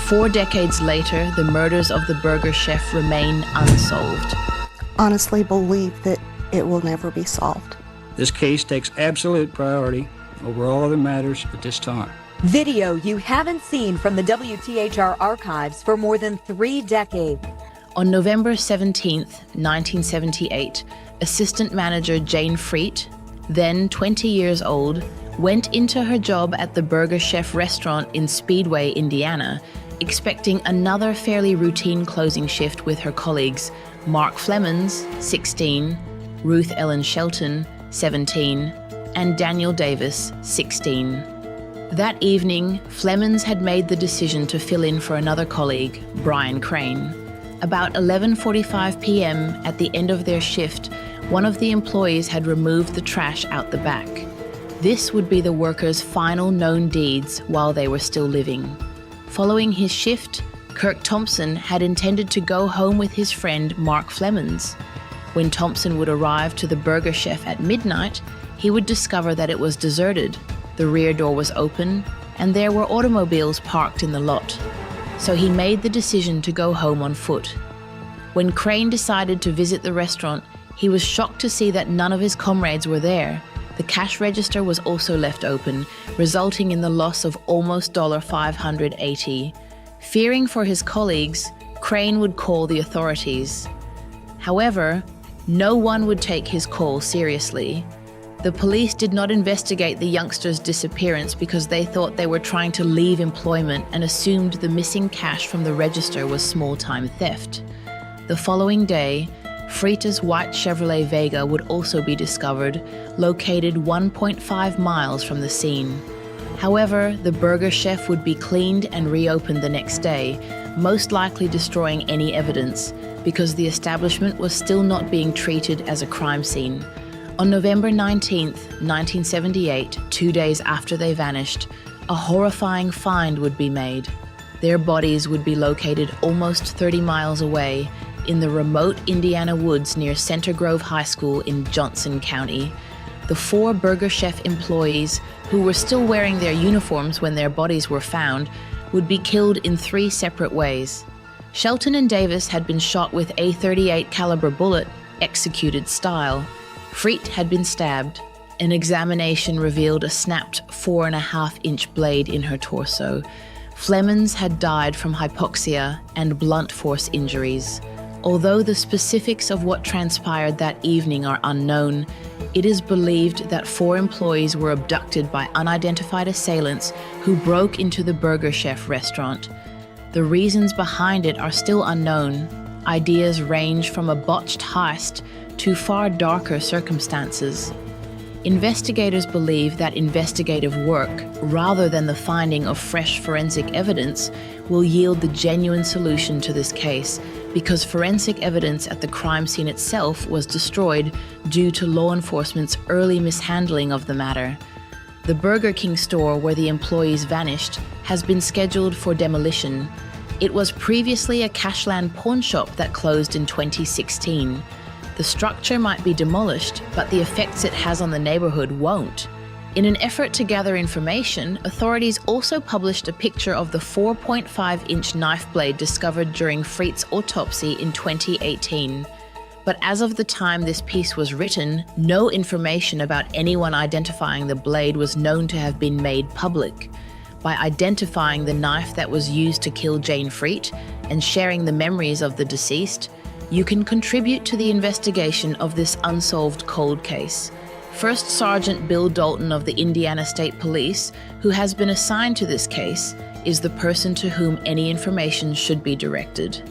4 decades later, the murders of the burger chef remain unsolved. Honestly believe that it will never be solved. This case takes absolute priority over all other matters at this time. Video you haven't seen from the WTHR archives for more than 3 decades. On November 17, 1978, assistant manager Jayne Friedt, then 20 years old, went into her job at the Burger Chef restaurant in Speedway, Indiana, expecting another fairly routine closing shift with her colleagues Mark Flemmonds, 16, Ruth Ellen Shelton, 17, and Daniel Davis, 16. That evening, Flemmonds had made the decision to fill in for another colleague, Craine. About 11:45 p.m. at the end of their shift, one of the employees had removed the trash out the back. This would be the workers' final known deeds while they were still living. Following his shift, Kirk Thompson had intended to go home with his friend Mark Flemmonds. When Thompson would arrive to the Burger Chef at midnight, he would discover that it was deserted. The rear door was open, and there were automobiles parked in the lot. So he made the decision to go home on foot. When Craine decided to visit the restaurant, he was shocked to see that none of his comrades were there. The cash register was also left open, resulting in the loss of almost $580. Fearing for his colleagues, Craine would call the authorities. However, no one would take his call seriously. The police did not investigate the youngster's disappearance because they thought they were trying to leave employment and assumed the missing cash from the register was small-time theft. The following day, Friedt's white Chevrolet Vega would also be discovered, located 1.5 miles from the scene. However, the Burger Chef would be cleaned and reopened the next day, most likely destroying any evidence, because the establishment was still not being treated as a crime scene. On November 19, 1978, 2 days after they vanished, a horrifying find would be made. Their bodies would be located almost 30 miles away in the remote Indiana woods near Center Grove High School in Johnson County. The 4 Burger Chef employees, who were still wearing their uniforms when their bodies were found, would be killed in 3 separate ways. Shelton and Davis had been shot with a .38 caliber bullet, executed style. Friedt had been stabbed. An examination revealed a snapped 4.5-inch blade in her torso. Flemmonds had died from hypoxia and blunt force injuries. Although the specifics of what transpired that evening are unknown, it is believed that 4 employees were abducted by unidentified assailants who broke into the Burger Chef restaurant. The reasons behind it are still unknown. Ideas range from a botched heist to far darker circumstances. Investigators believe that investigative work, rather than the finding of fresh forensic evidence, will yield the genuine solution to this case, because forensic evidence at the crime scene itself was destroyed due to law enforcement's early mishandling of the matter. The Burger King store where the employees vanished has been scheduled for demolition. It was previously a Cashland pawn shop that closed in 2016. The structure might be demolished, but the effects it has on the neighborhood won't. In an effort to gather information, authorities also published a picture of the 4.5-inch knife blade discovered during Friedt's autopsy in 2018. But as of the time this piece was written, no information about anyone identifying the blade was known to have been made public. By identifying the knife that was used to kill Jayne Friedt and sharing the memories of the deceased, you can contribute to the investigation of this unsolved cold case. First Sergeant Bill Dalton of the Indiana State Police, who has been assigned to this case, is the person to whom any information should be directed.